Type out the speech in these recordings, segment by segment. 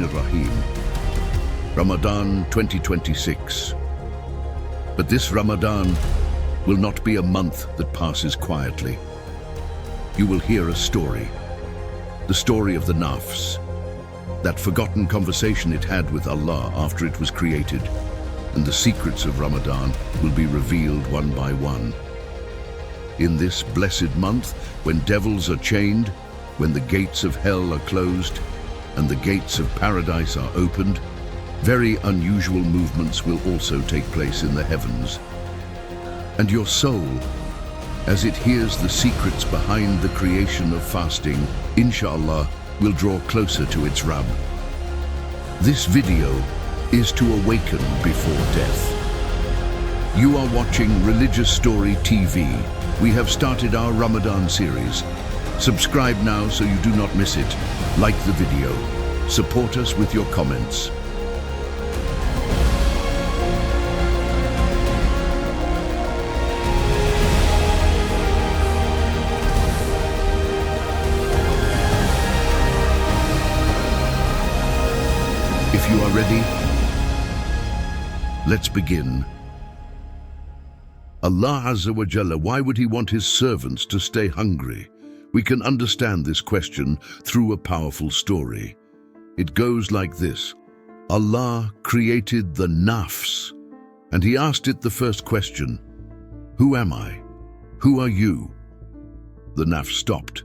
Rahim. Ramadan 2026. But this Ramadan will not be a month that passes quietly. You will hear a story. The story of the Nafs. That forgotten conversation it had with Allah after it was created. And the secrets of Ramadan will be revealed one by one. In this blessed month, when devils are chained, when the gates of hell are closed, and the gates of paradise are opened, very unusual movements will also take place in the heavens. And your soul, as it hears the secrets behind the creation of fasting, inshallah, will draw closer to its Rabb. This video is to awaken before death. You are watching Religious Story TV. We have started our Ramadan series. Subscribe now so you do not miss it. Like the video. Support us with your comments. If you are ready, let's begin. Allah Azza wa Jalla, why would He want His servants to stay hungry? We can understand this question through a powerful story. It goes like this. Allah created the Nafs, and He asked it the first question, who am I? Who are you? The Nafs stopped.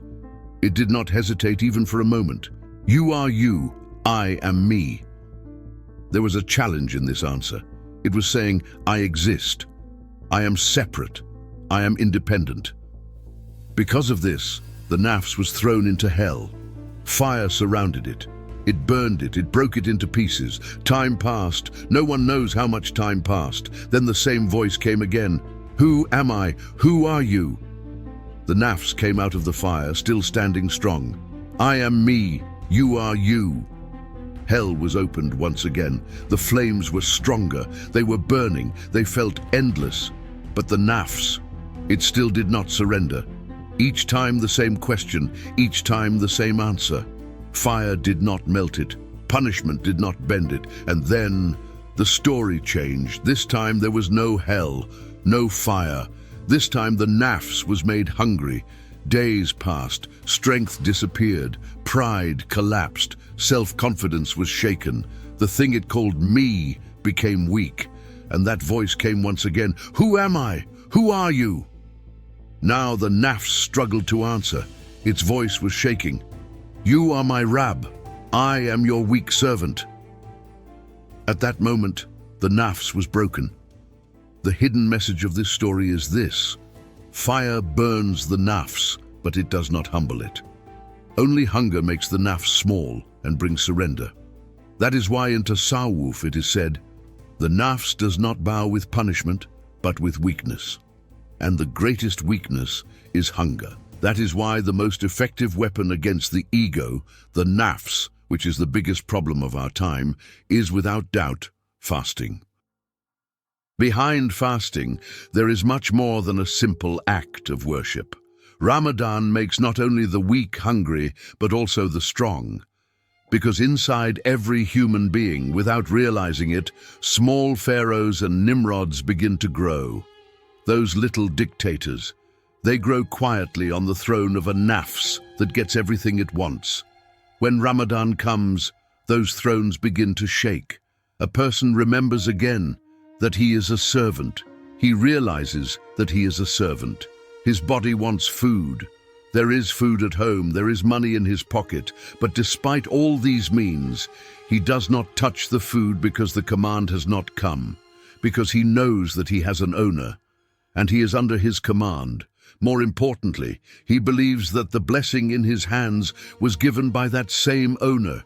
It did not hesitate even for a moment. You are you, I am me. There was a challenge in this answer. It was saying, I exist. I am separate. I am independent. Because of this, the Nafs was thrown into hell. Fire surrounded it. It burned it. It broke it into pieces. Time passed. No one knows how much time passed. Then the same voice came again. Who am I? Who are you? The Nafs came out of the fire, still standing strong. I am me. You are you. Hell was opened once again. The flames were stronger. They were burning. They felt endless. But the Nafs, it still did not surrender. Each time the same question, each time the same answer. Fire did not melt it. Punishment did not bend it. And then the story changed. This time there was no hell, no fire. This time the Nafs was made hungry. Days passed, strength disappeared, pride collapsed, self-confidence was shaken. The thing it called me became weak. And that voice came once again, who am I? Who are you? Now the Nafs struggled to answer. Its voice was shaking. You are my Rabb. I am your weak servant. At that moment, the Nafs was broken. The hidden message of this story is this. Fire burns the Nafs, but it does not humble it. Only hunger makes the Nafs small and brings surrender. That is why in Tasawwuf it is said, the Nafs does not bow with punishment, but with weakness. And the greatest weakness is hunger. That is why the most effective weapon against the ego, the Nafs, which is the biggest problem of our time, is without doubt fasting. Behind fasting, there is much more than a simple act of worship. Ramadan makes not only the weak hungry, but also the strong. Because inside every human being, without realizing it, small pharaohs and Nimrods begin to grow. Those little dictators, they grow quietly on the throne of a Nafs that gets everything it wants. When Ramadan comes, those thrones begin to shake. A person remembers again that he is a servant. He realizes that he is a servant. His body wants food. There is food at home, there is money in his pocket, but despite all these means, he does not touch the food because the command has not come, because he knows that he has an owner, and he is under his command. More importantly, he believes that the blessing in his hands was given by that same owner.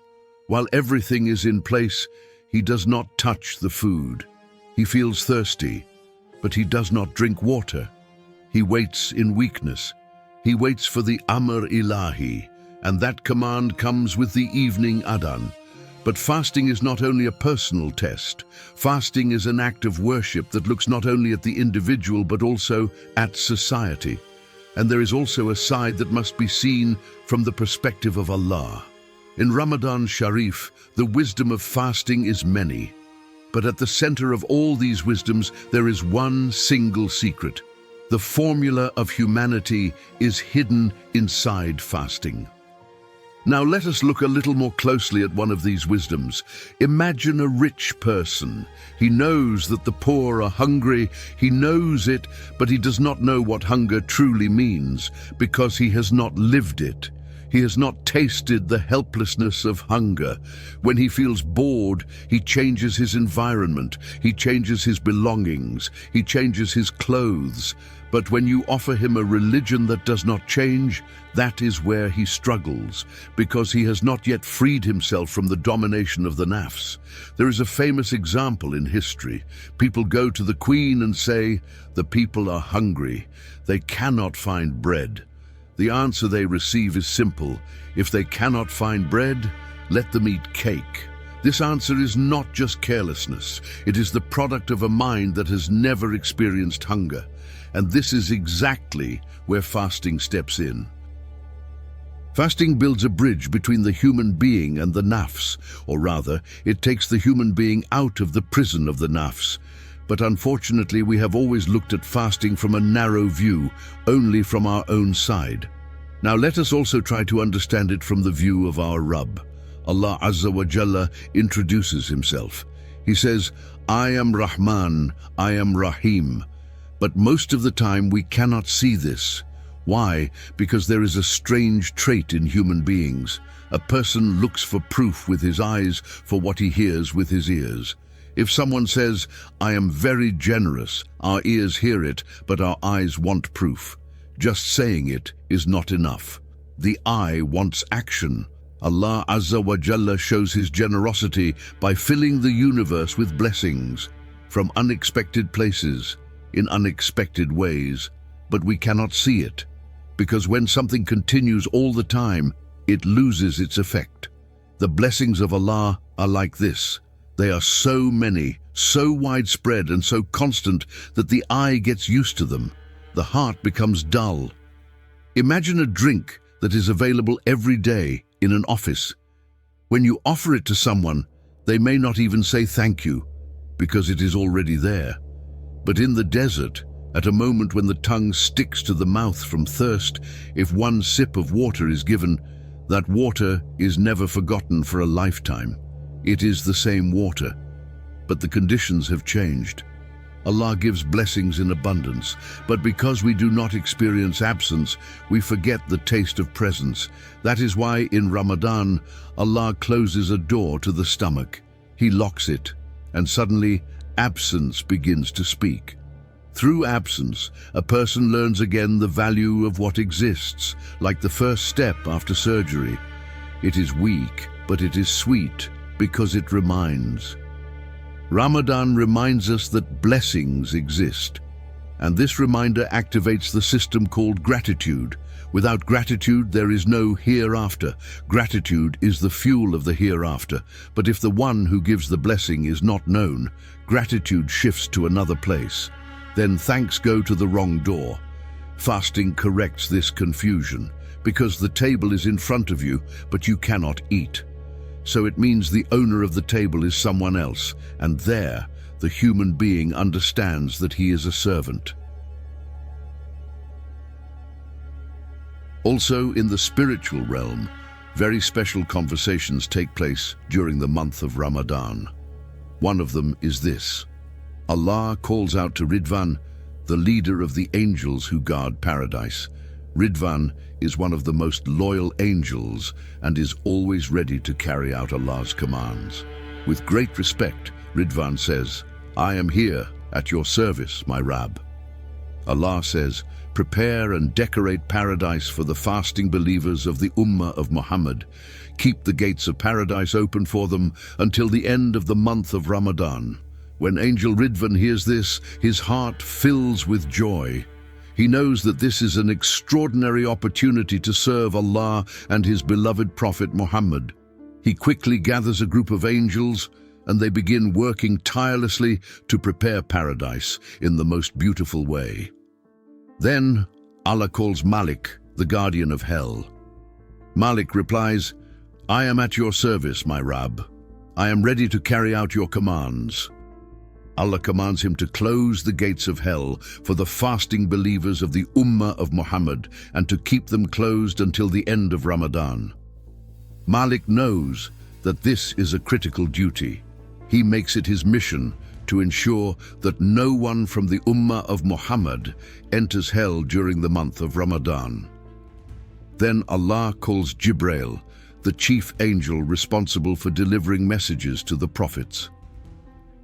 While everything is in place, he does not touch the food. He feels thirsty, but he does not drink water. He waits in weakness. He waits for the Amr Ilahi, and that command comes with the evening Adhan. But fasting is not only a personal test. Fasting is an act of worship that looks not only at the individual but also at society. And there is also a side that must be seen from the perspective of Allah. In Ramadan Sharif, the wisdom of fasting is many. But at the center of all these wisdoms, there is one single secret. The formula of humanity is hidden inside fasting. Now let us look a little more closely at one of these wisdoms. Imagine a rich person. He knows that the poor are hungry. He knows it, but he does not know what hunger truly means because he has not lived it. He has not tasted the helplessness of hunger. When he feels bored, he changes his environment. He changes his belongings. He changes his clothes. But when you offer him a religion that does not change, that is where he struggles, because he has not yet freed himself from the domination of the Nafs. There is a famous example in history. People go to the queen and say, "The people are hungry. They cannot find bread." The answer they receive is simple. If they cannot find bread, let them eat cake. This answer is not just carelessness. It is the product of a mind that has never experienced hunger. And this is exactly where fasting steps in. Fasting builds a bridge between the human being and the nafs, or rather, it takes the human being out of the prison of the nafs. But unfortunately, we have always looked at fasting from a narrow view, only from our own side. Now let us also try to understand it from the view of our Rabb. Allah Azza wa Jalla introduces himself. He says, "I am Rahman, I am Rahim." But most of the time we cannot see this. Why? Because there is a strange trait in human beings. A person looks for proof with his eyes for what he hears with his ears. If someone says, "I am very generous," our ears hear it, but our eyes want proof. Just saying it is not enough. The eye wants action. Allah Azza wa Jalla shows his generosity by filling the universe with blessings from unexpected places, in unexpected ways, but we cannot see it, because when something continues all the time, it loses its effect. The blessings of Allah are like this. They are so many, so widespread and so constant that the eye gets used to them. The heart becomes dull. Imagine a drink that is available every day in an office. When you offer it to someone, they may not even say thank you, because it is already there. But in the desert, at a moment when the tongue sticks to the mouth from thirst, if one sip of water is given, that water is never forgotten for a lifetime. It is the same water, but the conditions have changed. Allah gives blessings in abundance, but because we do not experience absence, we forget the taste of presence. That is why in Ramadan, Allah closes a door to the stomach. He locks it, and suddenly absence begins to speak. Through absence, a person learns again the value of what exists, like the first step after surgery. It is weak, but it is sweet, because it reminds. Ramadan reminds us that blessings exist, and this reminder activates the system called gratitude. Without gratitude, there is no hereafter. Gratitude is the fuel of the hereafter, but if the one who gives the blessing is not known, gratitude shifts to another place. Then thanks go to the wrong door. Fasting corrects this confusion, because the table is in front of you, but you cannot eat. So it means the owner of the table is someone else, and there, the human being understands that he is a servant. Also, in the spiritual realm, very special conversations take place during the month of Ramadan. One of them is this. Allah calls out to Ridvan, the leader of the angels who guard paradise. Ridvan is one of the most loyal angels and is always ready to carry out Allah's commands. With great respect, Ridvan says, "I am here at your service, my Rabb." Allah says, "Prepare and decorate paradise for the fasting believers of the Ummah of Muhammad. Keep the gates of paradise open for them until the end of the month of Ramadan." When Angel Ridvan hears this, his heart fills with joy. He knows that this is an extraordinary opportunity to serve Allah and his beloved Prophet Muhammad. He quickly gathers a group of angels, and they begin working tirelessly to prepare paradise in the most beautiful way. Then Allah calls Malik, the guardian of hell. Malik replies, I am at your service, my Rabb. I am ready to carry out your commands. Allah commands him to close the gates of hell for the fasting believers of the Ummah of Muhammad and to keep them closed until the end of Ramadan. Malik knows that this is a critical duty. He makes it his mission to ensure that no one from the Ummah of Muhammad enters hell during the month of Ramadan. Then Allah calls Jibril, the chief angel responsible for delivering messages to the prophets.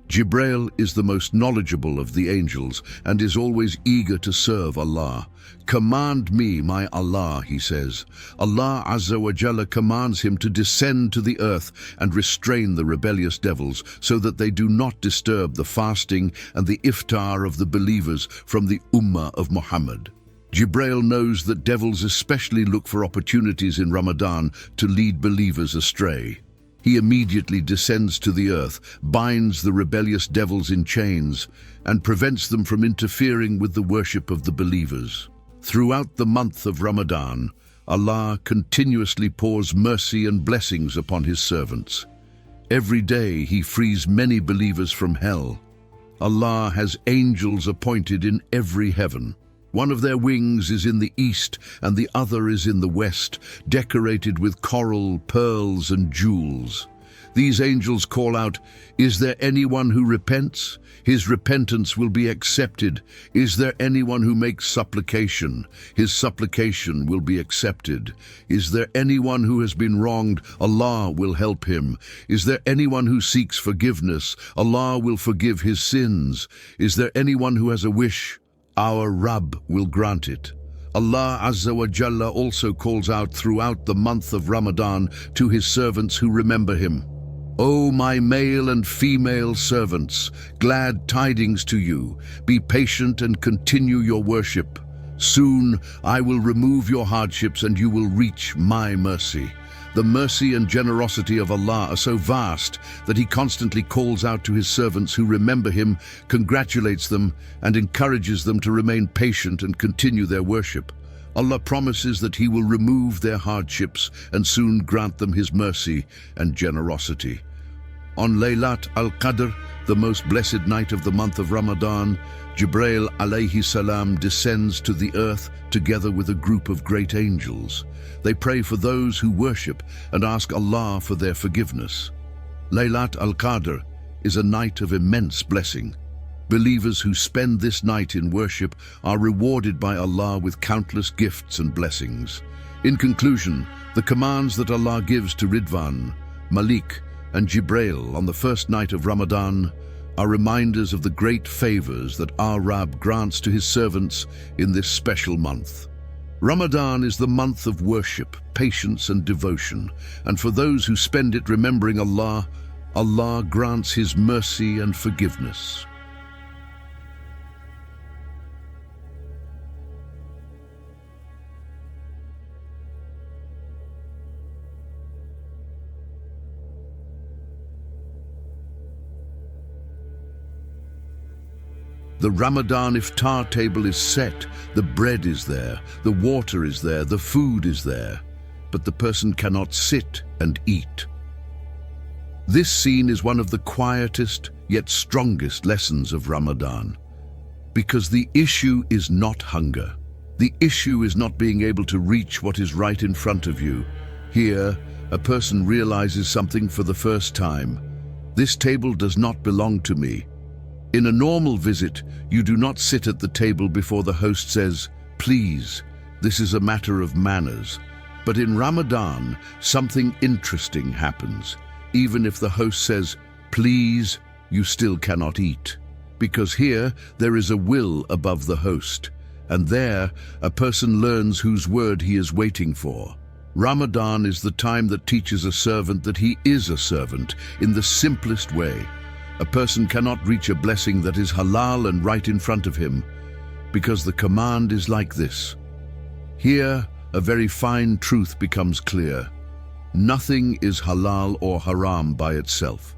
Jibril is the most knowledgeable of the angels and is always eager to serve Allah. Command me, my Allah, he says. Allah Azza wa Jalla commands him to descend to the earth and restrain the rebellious devils so that they do not disturb the fasting and the iftar of the believers from the Ummah of Muhammad. Jibril knows that devils especially look for opportunities in Ramadan to lead believers astray. He immediately descends to the earth, binds the rebellious devils in chains, and prevents them from interfering with the worship of the believers. Throughout the month of Ramadan, Allah continuously pours mercy and blessings upon His servants. Every day He frees many believers from hell. Allah has angels appointed in every heaven. One of their wings is in the east and the other is in the west, decorated with coral, pearls, and jewels. These angels call out, "Is there anyone who repents? His repentance will be accepted. Is there anyone who makes supplication? His supplication will be accepted. Is there anyone who has been wronged? Allah will help him. Is there anyone who seeks forgiveness? Allah will forgive his sins. Is there anyone who has a wish? Our Rabb will grant it." Allah Azza wa Jalla also calls out throughout the month of Ramadan to His servants who remember Him. "O my male and female servants, glad tidings to you. Be patient and continue your worship. Soon I will remove your hardships and you will reach my mercy." The mercy and generosity of Allah are so vast that He constantly calls out to His servants who remember Him, congratulates them, and encourages them to remain patient and continue their worship. Allah promises that He will remove their hardships and soon grant them His mercy and generosity. On Laylat al-Qadr, the most blessed night of the month of Ramadan, Jibril alayhi salam descends to the earth together with a group of great angels. They pray for those who worship and ask Allah for their forgiveness. Laylat al-Qadr is a night of immense blessing. Believers who spend this night in worship are rewarded by Allah with countless gifts and blessings. In conclusion, the commands that Allah gives to Ridwan, Malik, and Jibril on the first night of Ramadan are reminders of the great favors that our Rabb grants to His servants in this special month. Ramadan is the month of worship, patience, and devotion, and for those who spend it remembering Allah, Allah grants His mercy and forgiveness. The Ramadan iftar table is set, the bread is there, the water is there, the food is there, but the person cannot sit and eat. This scene is one of the quietest yet strongest lessons of Ramadan, because the issue is not hunger. The issue is not being able to reach what is right in front of you. Here, a person realizes something for the first time. This table does not belong to me. In a normal visit, you do not sit at the table before the host says, "Please, this is a matter of manners." But in Ramadan, something interesting happens. Even if the host says, "Please," you still cannot eat. Because here, there is a will above the host. And there, a person learns whose word he is waiting for. Ramadan is the time that teaches a servant that he is a servant in the simplest way. A person cannot reach a blessing that is halal and right in front of him, because the command is like this. Here, a very fine truth becomes clear. Nothing is halal or haram by itself.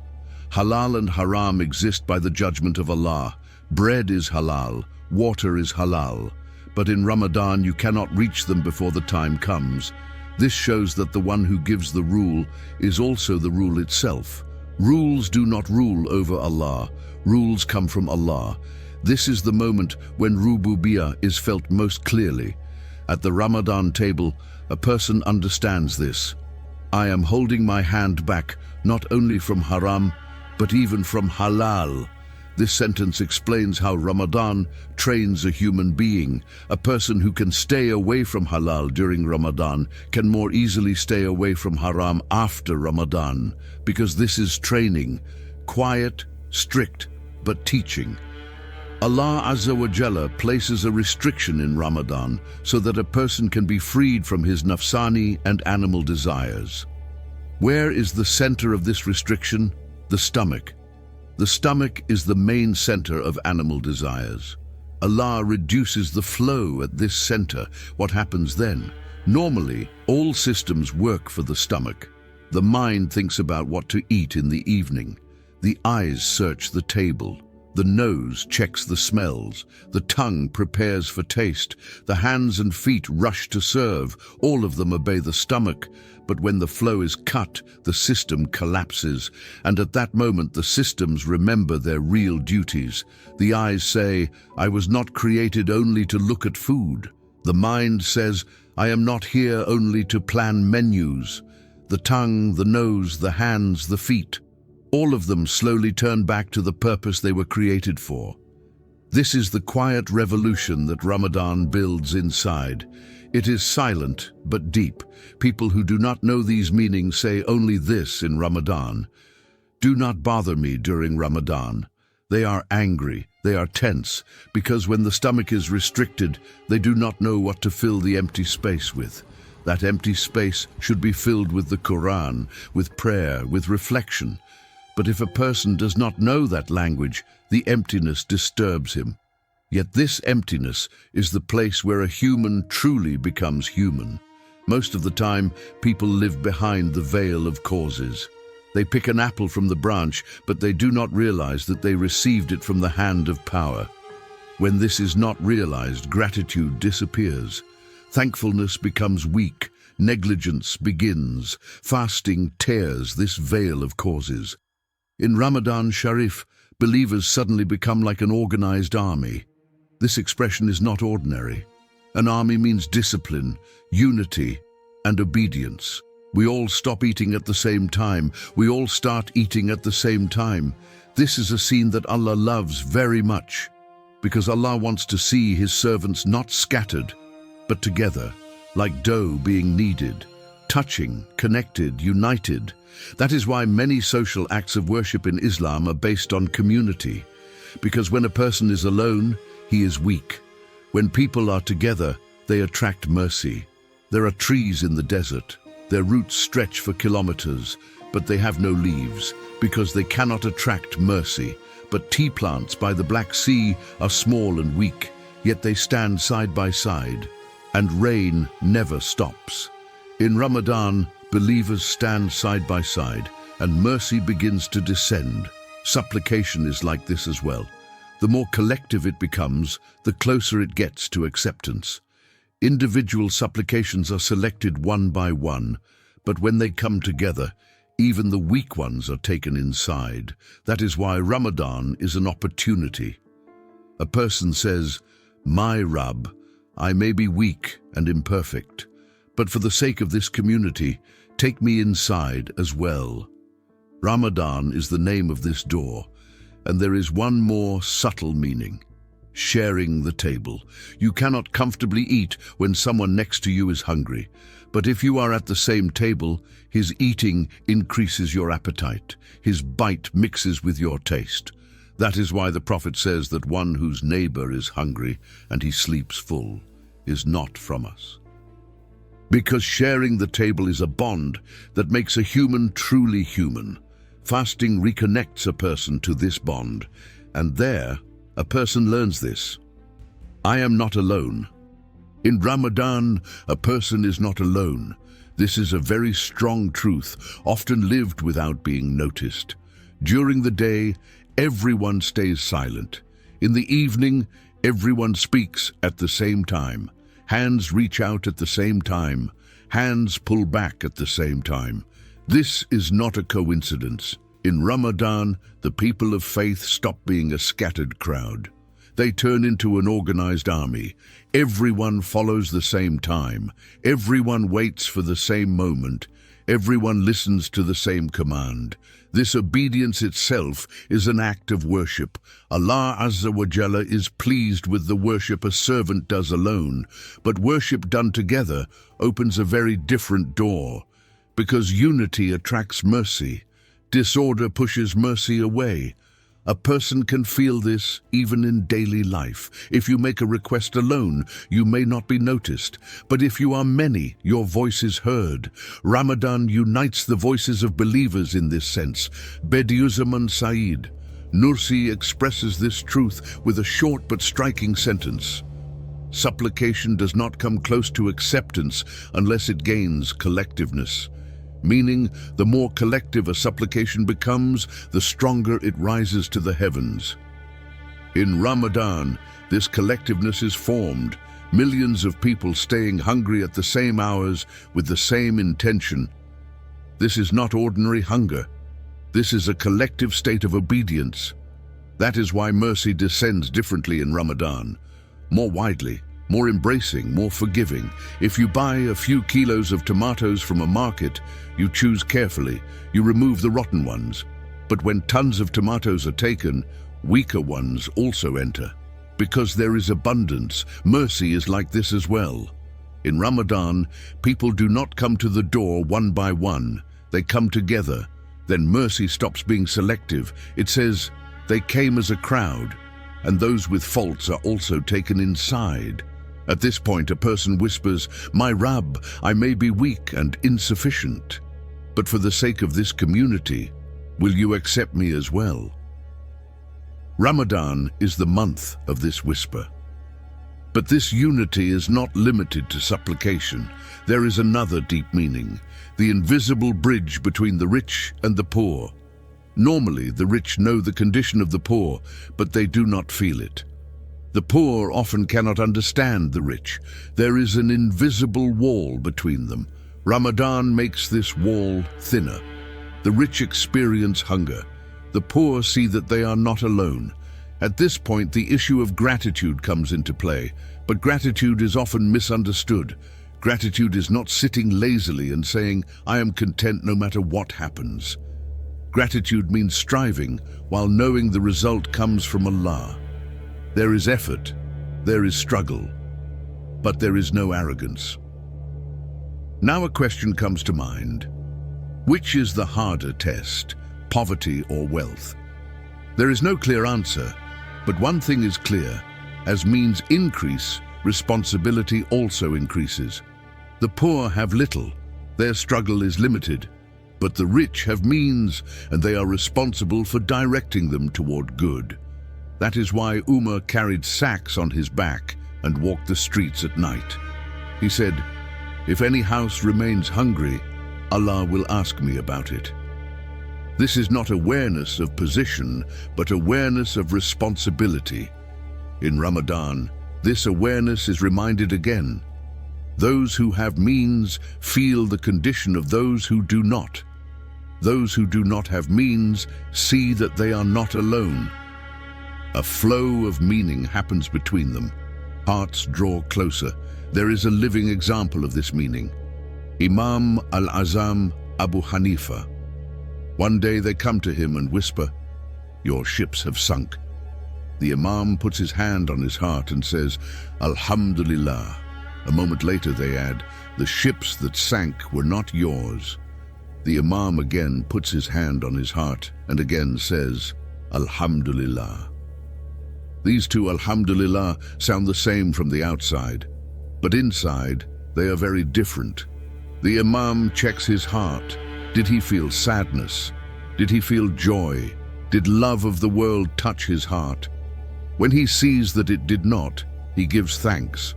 Halal and haram exist by the judgment of Allah. Bread is halal, water is halal, but in Ramadan you cannot reach them before the time comes. This shows that the one who gives the rule is also the rule itself. Rules do not rule over Allah. Rules come from Allah. This is the moment when Rububiyyah is felt most clearly. At the Ramadan table, a person understands this. I am holding my hand back not only from haram, but even from halal. This sentence explains how Ramadan trains a human being. A person who can stay away from halal during Ramadan can more easily stay away from haram after Ramadan, because this is training, quiet, strict, but teaching. Allah Azza wa Jalla places a restriction in Ramadan so that a person can be freed from his nafsani and animal desires. Where is the center of this restriction? The stomach. The stomach is the main center of animal desires. Allah reduces the flow at this center. What happens then? Normally, all systems work for the stomach. The mind thinks about what to eat in the evening. The eyes search the table. The nose checks the smells. The tongue prepares for taste. The hands and feet rush to serve. All of them obey the stomach. But when the flow is cut, the system collapses. And at that moment, the systems remember their real duties. The eyes say, I was not created only to look at food. The mind says, I am not here only to plan menus. The tongue, the nose, the hands, the feet, all of them slowly turn back to the purpose they were created for. This is the quiet revolution that Ramadan builds inside. It is silent but deep. People who do not know these meanings say only this in Ramadan. Do not bother me during Ramadan. They are angry, they are tense, because when the stomach is restricted, they do not know what to fill the empty space with. That empty space should be filled with the Qur'an, with prayer, with reflection. But if a person does not know that language, the emptiness disturbs him. Yet this emptiness is the place where a human truly becomes human. Most of the time, people live behind the veil of causes. They pick an apple from the branch, but they do not realize that they received it from the hand of power. When this is not realized, gratitude disappears. Thankfulness becomes weak. Negligence begins. Fasting tears this veil of causes. In Ramadan Sharif, believers suddenly become like an organized army. This expression is not ordinary. An army means discipline, unity, and obedience. We all stop eating at the same time. We all start eating at the same time. This is a scene that Allah loves very much, because Allah wants to see His servants not scattered, but together, like dough being kneaded, touching, connected, united. That is why many social acts of worship in Islam are based on community, because when a person is alone, he is weak. When people are together, they attract mercy. There are trees in the desert. Their roots stretch for kilometers, but they have no leaves, because they cannot attract mercy. But tea plants by the Black Sea are small and weak, yet they stand side by side, and rain never stops. In Ramadan, believers stand side by side, and mercy begins to descend. Supplication is like this as well. The more collective it becomes, the closer it gets to acceptance. Individual supplications are selected one by one, but when they come together, even the weak ones are taken inside. That is why Ramadan is an opportunity. A person says, "My Rabb, I may be weak and imperfect, but for the sake of this community, take me inside as well." Ramadan is the name of this door, and there is one more subtle meaning: sharing the table. You cannot comfortably eat when someone next to you is hungry, but if you are at the same table, his eating increases your appetite. His bite mixes with your taste. That is why the Prophet says that one whose neighbor is hungry and he sleeps full is not from us. Because sharing the table is a bond that makes a human truly human. Fasting reconnects a person to this bond, and there, a person learns this. I am not alone. In Ramadan, a person is not alone. This is a very strong truth, often lived without being noticed. During the day, everyone stays silent. In the evening, everyone speaks at the same time. Hands reach out at the same time. hands pull back at the same time. This is not a coincidence. In Ramadan, the people of faith stop being a scattered crowd. They turn into an organized army. Everyone follows the same time. Everyone waits for the same moment. Everyone listens to the same command. This obedience itself is an act of worship. Allah Azza wa Jalla is pleased with the worship a servant does alone, but worship done together opens a very different door, because unity attracts mercy. Disorder pushes mercy away. A person can feel this even in daily life. If you make a request alone, you may not be noticed. But if you are many, your voice is heard. Ramadan unites the voices of believers in this sense. Bediüzzaman Said Nursi expresses this truth with a short but striking sentence. Supplication does not come close to acceptance unless it gains collectiveness. Meaning, the more collective a supplication becomes, the stronger it rises to the heavens. In Ramadan, this collectiveness is formed, millions of people staying hungry at the same hours with the same intention. This is not ordinary hunger. This is a collective state of obedience. That is why mercy descends differently in Ramadan, more widely, more embracing, more forgiving. If you buy a few kilos of tomatoes from a market, you choose carefully, you remove the rotten ones. But when tons of tomatoes are taken, weaker ones also enter. Because there is abundance, mercy is like this as well. In Ramadan, people do not come to the door one by one, they come together. Then mercy stops being selective. It says, they came as a crowd, and those with faults are also taken inside. At this point, a person whispers, "My Rabb, I may be weak and insufficient, but for the sake of this community, will you accept me as well?" Ramadan is the month of this whisper. But this unity is not limited to supplication. There is another deep meaning, the invisible bridge between the rich and the poor. Normally, the rich know the condition of the poor, but they do not feel it. The poor often cannot understand the rich. There is an invisible wall between them. Ramadan makes this wall thinner. The rich experience hunger. The poor see that they are not alone. At this point, the issue of gratitude comes into play, but gratitude is often misunderstood. Gratitude is not sitting lazily and saying, "I am content no matter what happens." Gratitude means striving while knowing the result comes from Allah. There is effort, there is struggle, but there is no arrogance. Now a question comes to mind. Which is the harder test, poverty or wealth? There is no clear answer, but one thing is clear. As means increase, responsibility also increases. The poor have little, their struggle is limited, but the rich have means and they are responsible for directing them toward good. That is why Ummah carried sacks on his back and walked the streets at night. He said, "If any house remains hungry, Allah will ask me about it." This is not awareness of position, but awareness of responsibility. In Ramadan, this awareness is reminded again. Those who have means feel the condition of those who do not. Those who do not have means see that they are not alone. A flow of meaning happens between them. Hearts draw closer. There is a living example of this meaning. Imam al-Azam Abu Hanifa. One day they come to him and whisper, "Your ships have sunk." The Imam puts his hand on his heart and says, "Alhamdulillah." A moment later they add, "The ships that sank were not yours." The Imam again puts his hand on his heart and again says, "Alhamdulillah." These two Alhamdulillah sound the same from the outside, but inside they are very different. The Imam checks his heart. Did he feel sadness? Did he feel joy? Did love of the world touch his heart? When he sees that it did not, he gives thanks.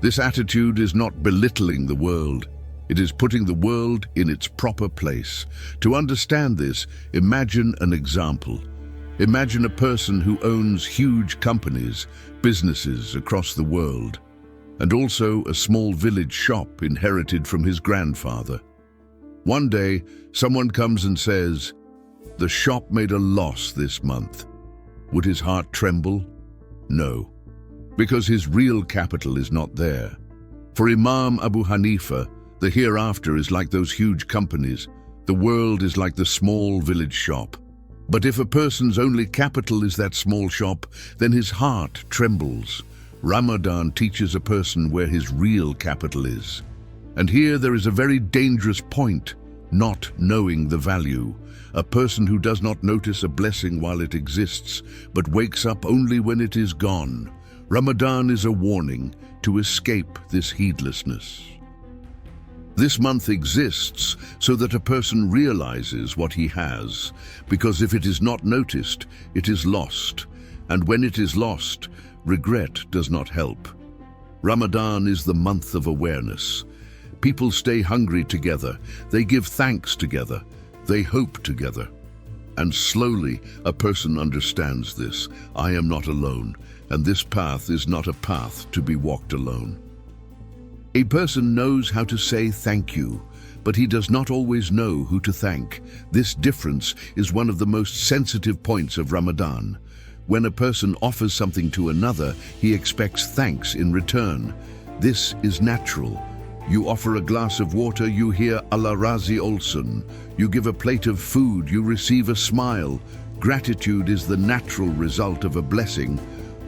This attitude is not belittling the world. It is putting the world in its proper place. To understand this, imagine an example. Imagine a person who owns huge companies, businesses across the world. and also a small village shop inherited from his grandfather. One day, someone comes and says, "The shop made a loss this month." Would his heart tremble? No, because his real capital is not there. For Imam Abu Hanifa, the hereafter is like those huge companies. The world is like the small village shop. But if a person's only capital is that small shop, then his heart trembles. Ramadan teaches a person where his real capital is. And here there is a very dangerous point, not knowing the value. A person who does not notice a blessing while it exists, but wakes up only when it is gone. Ramadan is a warning to escape this heedlessness. This month exists so that a person realizes what he has, because if it is not noticed, it is lost. And when it is lost, regret does not help. Ramadan is the month of awareness. People stay hungry together, they give thanks together, they hope together. And slowly, a person understands this. I am not alone, and this path is not a path to be walked alone. A person knows how to say thank you, but he does not always know who to thank. This difference is one of the most sensitive points of Ramadan. When a person offers something to another, he expects thanks in return. This is natural. You offer a glass of water, you hear Allah Razi Olson. You give a plate of food, you receive a smile. Gratitude is the natural result of a blessing.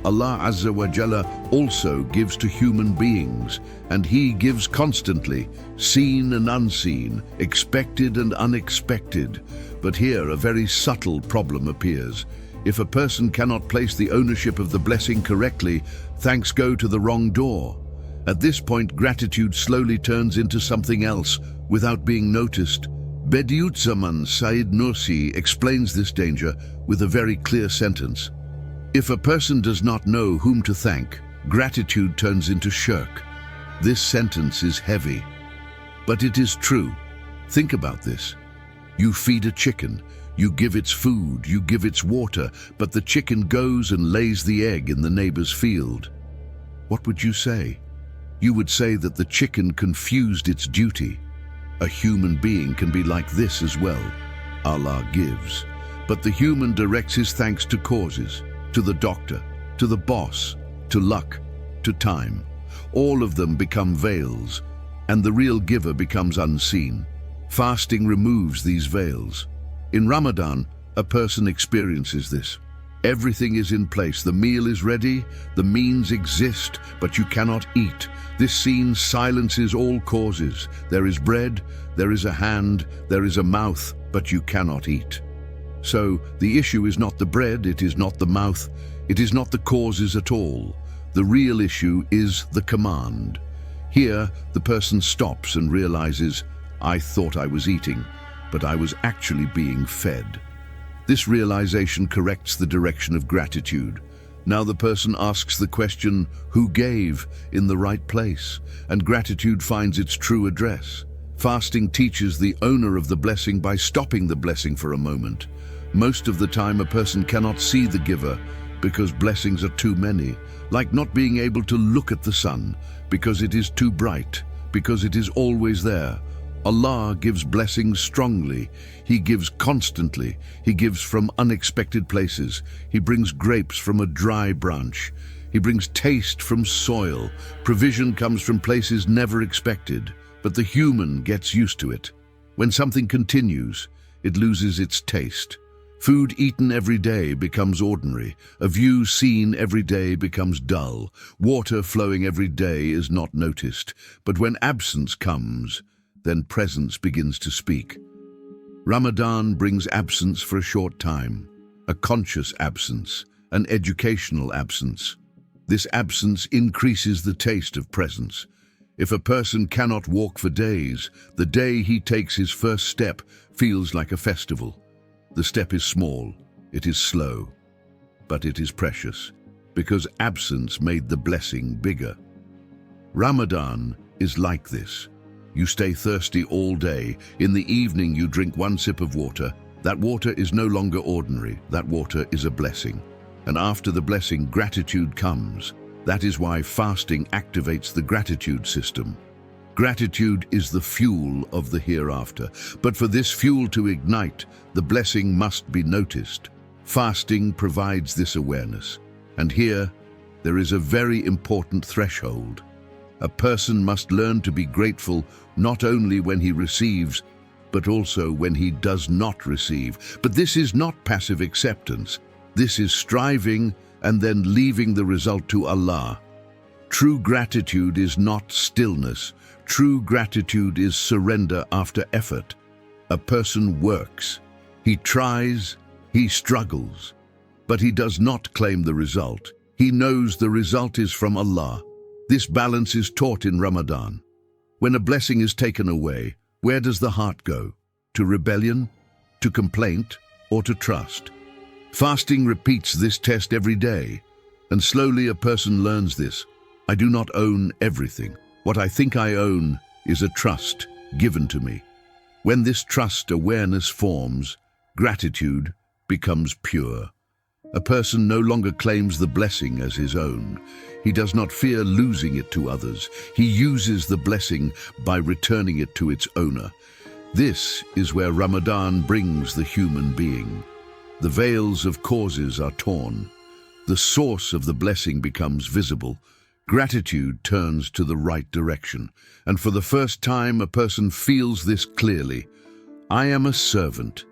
Allah Azza wa Jalla also gives to human beings, and He gives constantly, seen and unseen, expected and unexpected. But here a very subtle problem appears. If a person cannot place the ownership of the blessing correctly, thanks go to the wrong door. At this point, gratitude slowly turns into something else without being noticed. Bediüzzaman Said Nursi explains this danger with a very clear sentence. If a person does not know whom to thank, gratitude turns into shirk. This sentence is heavy, but it is true. Think about this. You feed a chicken, you give its food, you give its water, but the chicken goes and lays the egg in the neighbor's field. What would you say? You would say that the chicken confused its duty. A human being can be like this as well. Allah gives, but the human directs his thanks to causes, to the doctor, to the boss, to luck, to time. All of them become veils, and the real giver becomes unseen. Fasting removes these veils. In Ramadan, a person experiences this. Everything is in place, the meal is ready, the means exist, but you cannot eat. This scene silences all causes. There is bread, there is a hand, there is a mouth, but you cannot eat. So, the issue is not the bread, it is not the mouth, it is not the causes at all. The real issue is the command. Here, the person stops and realizes, I thought I was eating, but I was actually being fed. This realization corrects the direction of gratitude. Now the person asks the question, who gave, in the right place, and gratitude finds its true address. Fasting teaches the owner of the blessing by stopping the blessing for a moment. Most of the time a person cannot see the giver because blessings are too many, like not being able to look at the sun because it is too bright, because it is always there. Allah gives blessings strongly. He gives constantly. He gives from unexpected places. He brings grapes from a dry branch. He brings taste from soil. Provision comes from places never expected, but the human gets used to it. When something continues, it loses its taste. Food eaten every day becomes ordinary. A view seen every day becomes dull. Water flowing every day is not noticed. But when absence comes, then presence begins to speak. Ramadan brings absence for a short time, a conscious absence, an educational absence. This absence increases the taste of presence. If a person cannot walk for days, the day he takes his first step feels like a festival. The step is small, it is slow, but it is precious, because absence made the blessing bigger. Ramadan is like this. You stay thirsty all day. In the evening you drink one sip of water. That water is no longer ordinary. That water is a blessing. And after the blessing, gratitude comes. That is why fasting activates the gratitude system. Gratitude is the fuel of the hereafter, but for this fuel to ignite, the blessing must be noticed. Fasting provides this awareness, and here there is a very important threshold. A person must learn to be grateful not only when he receives, but also when he does not receive. But this is not passive acceptance. This is striving and then leaving the result to Allah. True gratitude is not stillness. True gratitude is surrender after effort. A person works. He tries, he struggles, but he does not claim the result. He knows the result is from Allah. This balance is taught in Ramadan. When a blessing is taken away, where does the heart go? To rebellion, to complaint, or to trust? Fasting repeats this test every day, and slowly a person learns this. I do not own everything. What I think I own is a trust given to me. When this trust awareness forms, gratitude becomes pure. A person no longer claims the blessing as his own. He does not fear losing it to others. He uses the blessing by returning it to its owner. This is where Ramadan brings the human being. The veils of causes are torn. The source of the blessing becomes visible. Gratitude turns to the right direction. And for the first time, a person feels this clearly. I am a servant.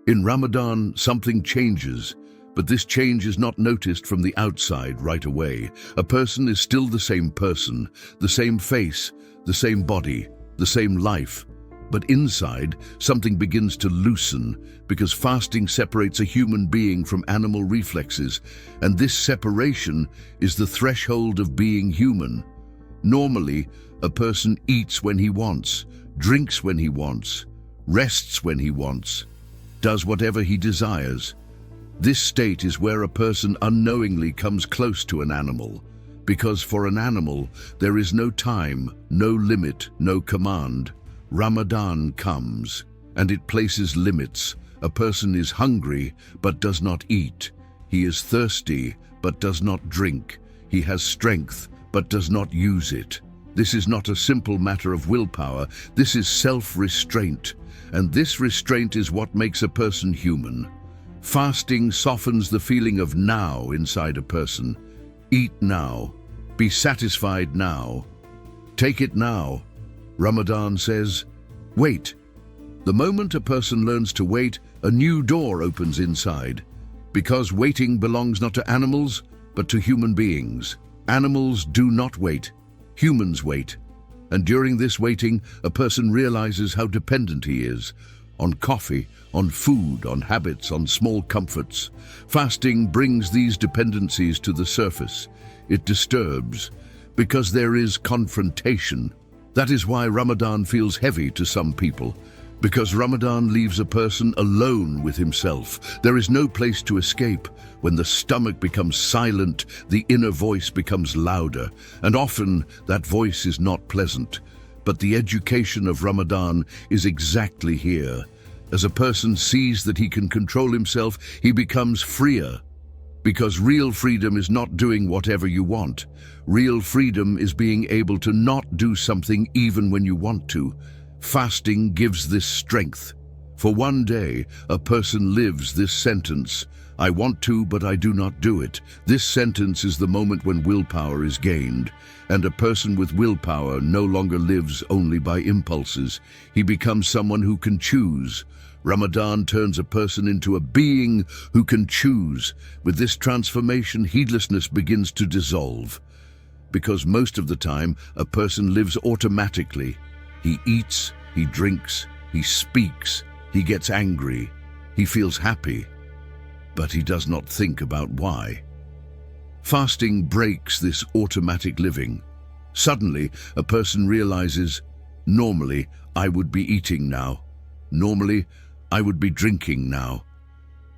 In Ramadan, something changes, but this change is not noticed from the outside right away. A person is still the same person, the same face, the same body, the same life. But inside, something begins to loosen because fasting separates a human being from animal reflexes, and this separation is the threshold of being human. Normally, a person eats when he wants, drinks when he wants, rests when he wants, does whatever he desires. This state is where a person unknowingly comes close to an animal, because for an animal there is no time, no limit, no command. Ramadan comes, and it places limits. A person is hungry, but does not eat. He is thirsty, but does not drink. He has strength, but does not use it. This is not a simple matter of willpower. This is self-restraint, and this restraint is what makes a person human. Fasting softens the feeling of now inside a person. Eat now. Be satisfied now. Take it now. Ramadan says, wait. The moment a person learns to wait, a new door opens inside. Because waiting belongs not to animals, but to human beings. Animals do not wait. Humans wait. And during this waiting, a person realizes how dependent he is. On coffee, on food, on habits, on small comforts. Fasting brings these dependencies to the surface. It disturbs, because there is confrontation. That is why Ramadan feels heavy to some people, because Ramadan leaves a person alone with himself. There is no place to escape. When the stomach becomes silent, the inner voice becomes louder, and often that voice is not pleasant. But the education of Ramadan is exactly here. As a person sees that he can control himself, he becomes freer. Because real freedom is not doing whatever you want. Real freedom is being able to not do something even when you want to. Fasting gives this strength. For one day, a person lives this sentence, I want to, but I do not do it. This sentence is the moment when willpower is gained, and a person with willpower no longer lives only by impulses. He becomes someone who can choose. Ramadan turns a person into a being who can choose. With this transformation, heedlessness begins to dissolve. Because most of the time, a person lives automatically. He eats, he drinks, he speaks, he gets angry, he feels happy, but he does not think about why. Fasting breaks this automatic living. Suddenly, a person realizes, normally, I would be eating now. Normally, I would be drinking now.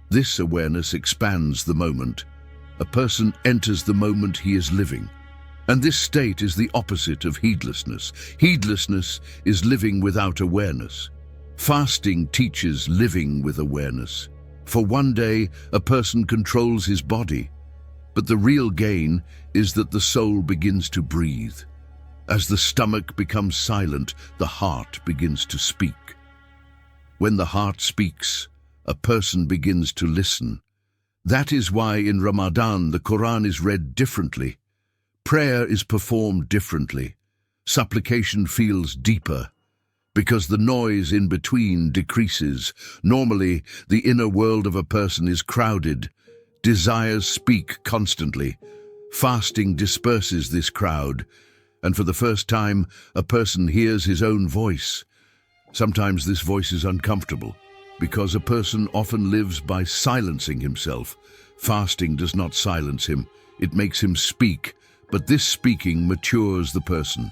This awareness expands the moment. A person enters the moment he is living. And this state is the opposite of heedlessness. Heedlessness is living without awareness. Fasting teaches living with awareness. For one day, a person controls his body, But the real gain is that the soul begins to breathe. As the stomach becomes silent, the heart begins to speak. When the heart speaks, a person begins to listen. That is why in Ramadan the Qur'an is read differently. Prayer is performed differently. Supplication feels deeper, because the noise in between decreases. Normally, the inner world of a person is crowded. Desires speak constantly. Fasting disperses this crowd, and for the first time, a person hears his own voice. Sometimes this voice is uncomfortable, because a person often lives by silencing himself. Fasting does not silence him, it makes him speak, but this speaking matures the person.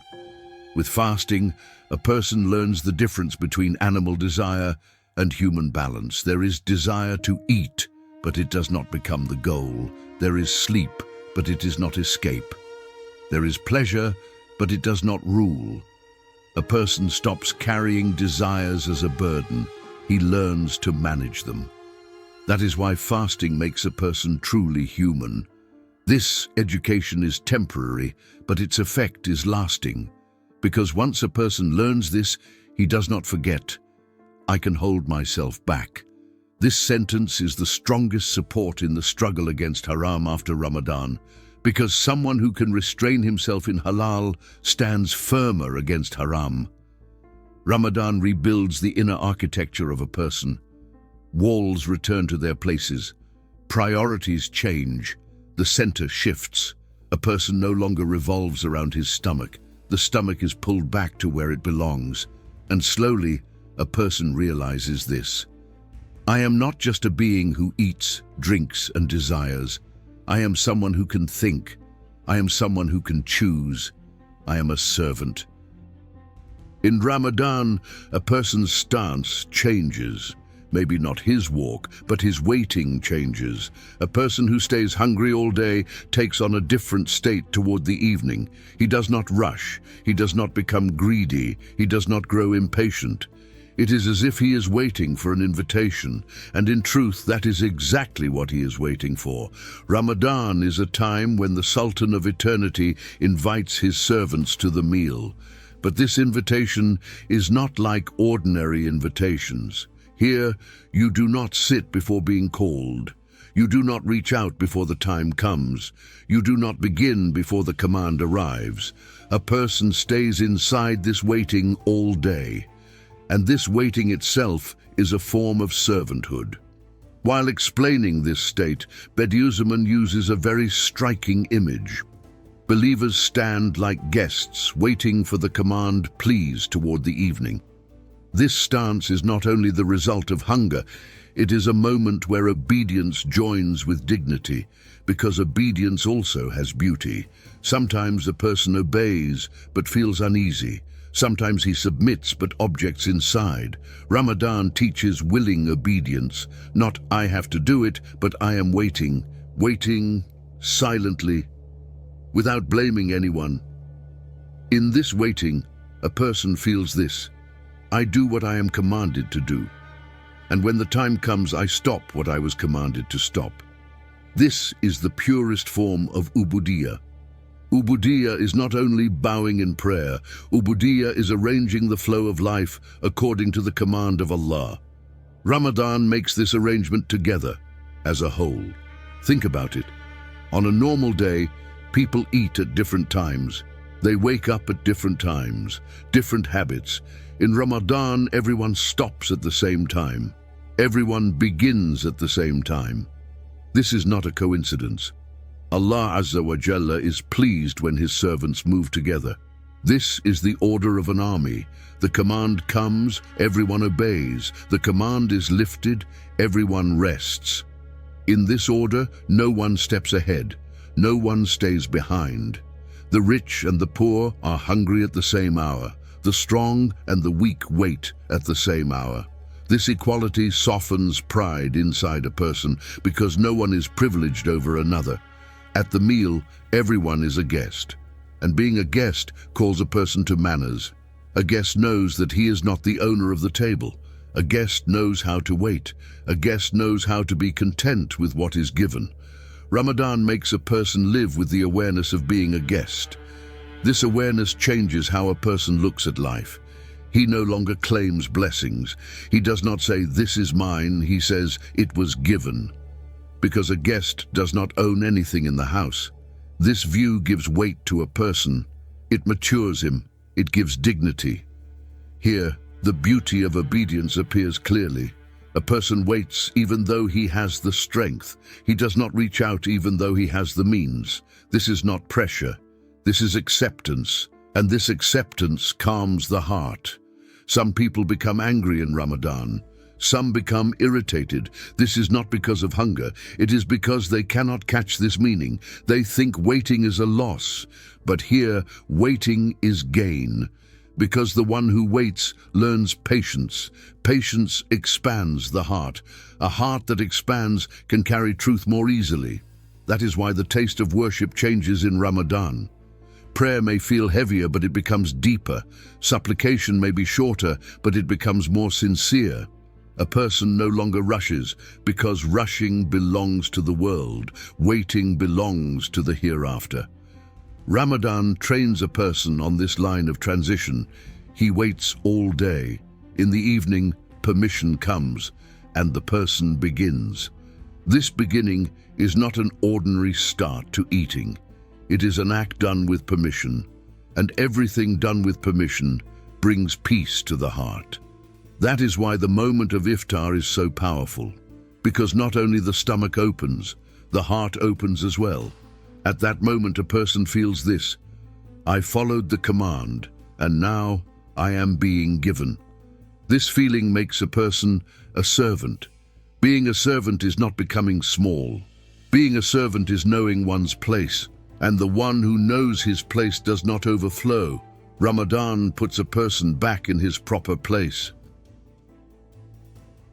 With fasting, a person learns the difference between animal desire and human balance. There is desire to eat, but it does not become the goal. There is sleep, but it is not escape. There is pleasure, but it does not rule. A person stops carrying desires as a burden. He learns to manage them. That is why fasting makes a person truly human. This education is temporary, but its effect is lasting. Because once a person learns this, he does not forget. I can hold myself back. This sentence is the strongest support in the struggle against haram after Ramadan, because someone who can restrain himself in halal stands firmer against haram. Ramadan rebuilds the inner architecture of a person. Walls return to their places. Priorities change. The center shifts. A person no longer revolves around his stomach. The stomach is pulled back to where it belongs. And slowly, a person realizes this. I am not just a being who eats, drinks, and desires. I am someone who can think. I am someone who can choose. I am a servant. In Ramadan, a person's stance changes. Maybe not his walk, but his waiting changes. A person who stays hungry all day takes on a different state toward the evening. He does not rush. He does not become greedy. He does not grow impatient. It is as if he is waiting for an invitation, and in truth, that is exactly what he is waiting for. Ramadan is a time when the Sultan of Eternity invites his servants to the meal. But this invitation is not like ordinary invitations. Here, you do not sit before being called. You do not reach out before the time comes. You do not begin before the command arrives. A person stays inside this waiting all day. And this waiting itself is a form of servanthood. While explaining this state, Bediüzzaman uses a very striking image. Believers stand like guests, waiting for the command, please, toward the evening. This stance is not only the result of hunger, it is a moment where obedience joins with dignity, because obedience also has beauty. Sometimes a person obeys, but feels uneasy. Sometimes he submits, but objects inside. Ramadan teaches willing obedience, not I have to do it, but I am waiting silently, without blaming anyone. In this waiting, a person feels this. I do what I am commanded to do. And when the time comes, I stop what I was commanded to stop. This is the purest form of ubudiyya. Ubudiyya is not only bowing in prayer. Ubudiyya is arranging the flow of life according to the command of Allah. Ramadan makes this arrangement together, as a whole. Think about it. On a normal day, people eat at different times. They wake up at different times, different habits. In Ramadan, everyone stops at the same time. Everyone begins at the same time. This is not a coincidence. Allah Azza wa Jalla is pleased when His servants move together. This is the order of an army. The command comes, everyone obeys. The command is lifted, everyone rests. In this order, no one steps ahead. No one stays behind. The rich and the poor are hungry at the same hour. The strong and the weak wait at the same hour. This equality softens pride inside a person because no one is privileged over another. At the meal, everyone is a guest. And being a guest calls a person to manners. A guest knows that he is not the owner of the table. A guest knows how to wait. A guest knows how to be content with what is given. Ramadan makes a person live with the awareness of being a guest. This awareness changes how a person looks at life. He no longer claims blessings. He does not say, "This is mine," he says, "It was given." Because a guest does not own anything in the house. This view gives weight to a person. It matures him. It gives dignity. Here, the beauty of obedience appears clearly. A person waits even though he has the strength. He does not reach out even though he has the means. This is not pressure. This is acceptance, and this acceptance calms the heart. Some people become angry in Ramadan. Some become irritated. This is not because of hunger. It is because they cannot catch this meaning. They think waiting is a loss. But here, waiting is gain. Because the one who waits learns patience. Patience expands the heart. A heart that expands can carry truth more easily. That is why the taste of worship changes in Ramadan. Prayer may feel heavier, but it becomes deeper. Supplication may be shorter, but it becomes more sincere. A person no longer rushes, because rushing belongs to the world. Waiting belongs to the hereafter. Ramadan trains a person on this line of transition. He waits all day. In the evening, permission comes, and the person begins. This beginning is not an ordinary start to eating. It is an act done with permission, and everything done with permission brings peace to the heart. That is why the moment of Iftar is so powerful, because not only the stomach opens, the heart opens as well. At that moment, a person feels this: I followed the command, and now I am being given. This feeling makes a person a servant. Being a servant is not becoming small. Being a servant is knowing one's place, and the one who knows his place does not overflow. Ramadan puts a person back in his proper place.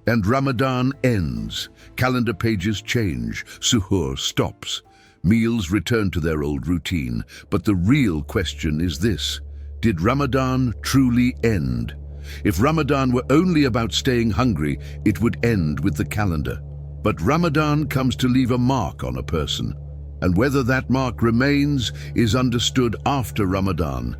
And Ramadan ends. Calendar pages change. Suhoor stops. Meals return to their old routine. But the real question is this: did Ramadan truly end? If Ramadan were only about staying hungry, it would end with the calendar. But Ramadan comes to leave a mark on a person. And whether that mark remains is understood after Ramadan.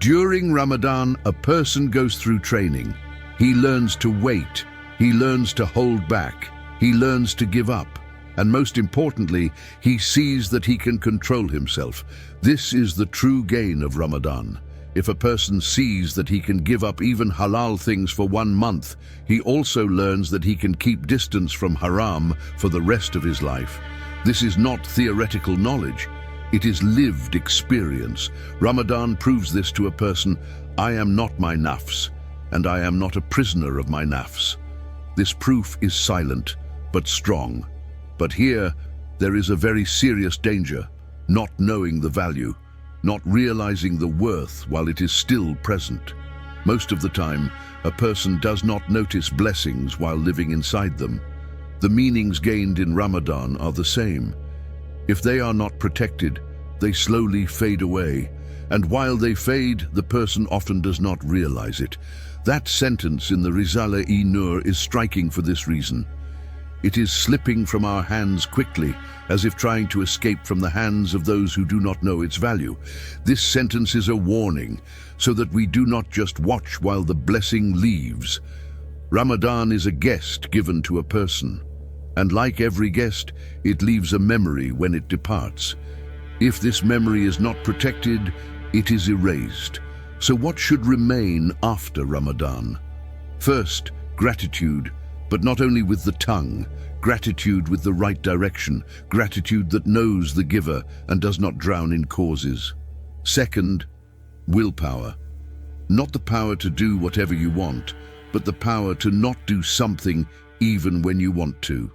During Ramadan, a person goes through training. He learns to wait. He learns to hold back. He learns to give up. And most importantly, he sees that he can control himself. This is the true gain of Ramadan. If a person sees that he can give up even halal things for 1 month, he also learns that he can keep distance from haram for the rest of his life. This is not theoretical knowledge. It is lived experience. Ramadan proves this to a person: I am not my nafs, and I am not a prisoner of my nafs. This proof is silent, but strong. But here, there is a very serious danger: not knowing the value, not realizing the worth while it is still present. Most of the time, a person does not notice blessings while living inside them. The meanings gained in Ramadan are the same. If they are not protected, they slowly fade away, and while they fade, the person often does not realize it. That sentence in the Risale-i-Nur is striking for this reason. It is slipping from our hands quickly, as if trying to escape from the hands of those who do not know its value. This sentence is a warning, so that we do not just watch while the blessing leaves. Ramadan is a guest given to a person, and like every guest, it leaves a memory when it departs. If this memory is not protected, it is erased. So what should remain after Ramadan? First, gratitude, but not only with the tongue. Gratitude with the right direction. Gratitude that knows the giver and does not drown in causes. Second, willpower. Not the power to do whatever you want, but the power to not do something even when you want to.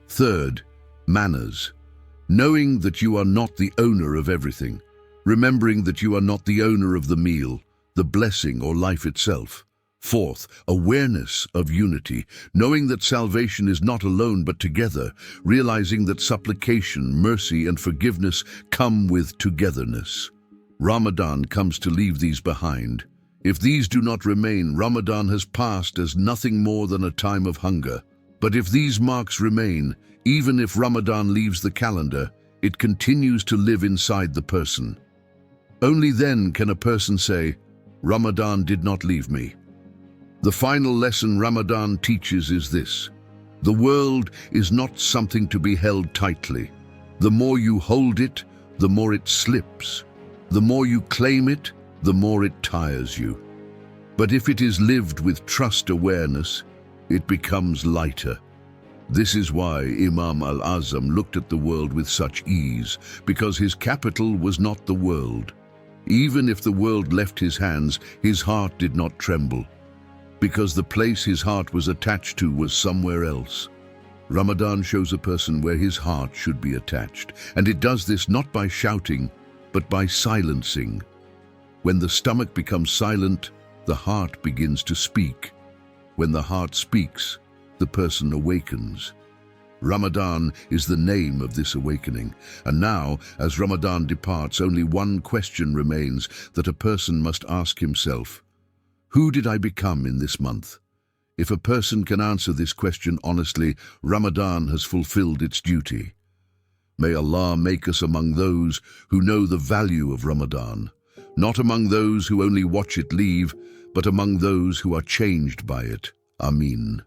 Third, manners. Knowing that you are not the owner of everything. Remembering that you are not the owner of the meal, the blessing, or life itself. Fourth, awareness of unity, knowing that salvation is not alone but together, realizing that supplication, mercy, and forgiveness come with togetherness. Ramadan comes to leave these behind. If these do not remain, Ramadan has passed as nothing more than a time of hunger. But if these marks remain, even if Ramadan leaves the calendar, it continues to live inside the person. Only then can a person say, Ramadan did not leave me. The final lesson Ramadan teaches is this: the world is not something to be held tightly. The more you hold it, the more it slips. The more you claim it, the more it tires you. But if it is lived with trust awareness, it becomes lighter. This is why Imam al-Azam looked at the world with such ease, because his capital was not the world. Even if the world left his hands, his heart did not tremble, because the place his heart was attached to was somewhere else. Ramadan shows a person where his heart should be attached, and it does this not by shouting, but by silencing. When the stomach becomes silent, the heart begins to speak. When the heart speaks, the person awakens. Ramadan is the name of this awakening. And now, as Ramadan departs, only one question remains that a person must ask himself: who did I become in this month? If a person can answer this question honestly, Ramadan has fulfilled its duty. May Allah make us among those who know the value of Ramadan, not among those who only watch it leave, but among those who are changed by it. Ameen.